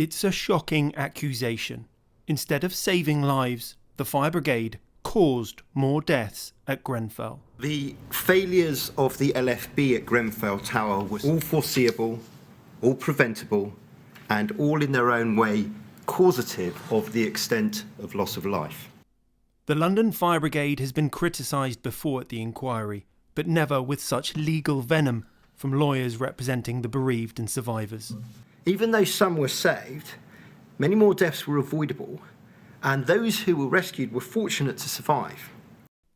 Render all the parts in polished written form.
It's a shocking accusation. Instead of saving lives, the fire brigade caused more deaths at Grenfell. The failures of the LFB at Grenfell Tower were all foreseeable, all preventable, and all in their own way causative of the extent of loss of life. The London Fire Brigade has been criticised before at the inquiry, but never with such legal venom from lawyers representing the bereaved and survivors. Even though some were saved, many more deaths were avoidable, and those who were rescued were fortunate to survive.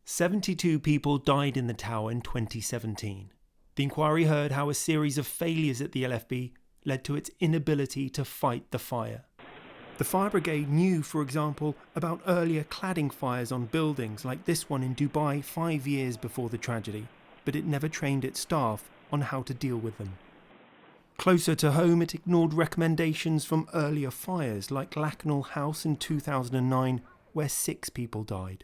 72 people died in the tower in 2017. The inquiry heard how a series of failures at the LFB led to its inability to fight the fire. The fire brigade knew, for example, about earlier cladding fires on buildings like this one in Dubai 5 years before the tragedy, but it never trained its staff on how to deal with them. Closer to home, it ignored recommendations from earlier fires like Lacknall House in 2009, where 6 people died.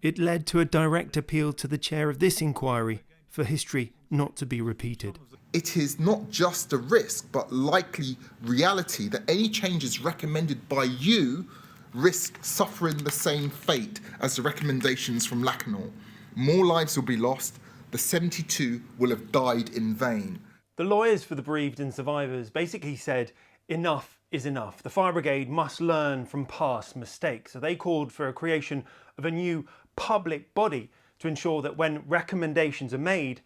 It led to a direct appeal to the chair of this inquiry for history not to be repeated. It is not just a risk, but likely reality that any changes recommended by you risk suffering the same fate as the recommendations from Lacknall. More lives will be lost. The 72 will have died in vain. The lawyers for the bereaved and survivors basically said enough is enough. The fire brigade must learn from past mistakes. So they called for a creation of a new public body to ensure that when recommendations are made,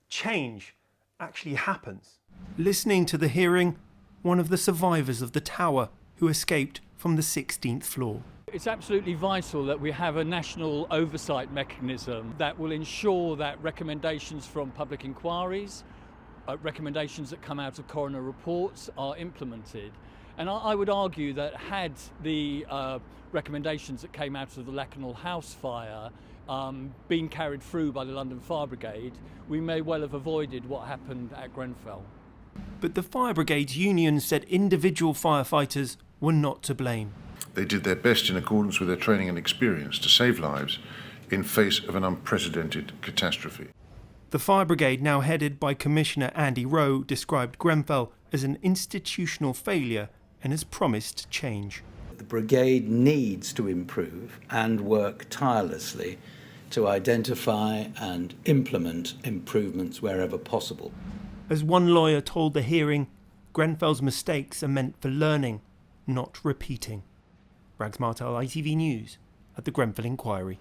change actually happens. Listening to the hearing, one of the survivors of the tower who escaped from the 16th floor. It's absolutely vital that we have a national oversight mechanism that will ensure that recommendations from public inquiries, recommendations that come out of coroner reports are implemented. And I would argue that had the recommendations that came out of the Lacknall House fire been carried through by the London Fire Brigade, we may well have avoided what happened at Grenfell. But the fire brigade's union said individual firefighters were not to blame. They did their best in accordance with their training and experience to save lives in face of an unprecedented catastrophe. The fire brigade, now headed by Commissioner Andy Rowe, described Grenfell as an institutional failure and has promised change. The brigade needs to improve and work tirelessly to identify and implement improvements wherever possible. As one lawyer told the hearing, Grenfell's mistakes are meant for learning, not repeating. Rags Martel, ITV News, at the Grenfell Inquiry.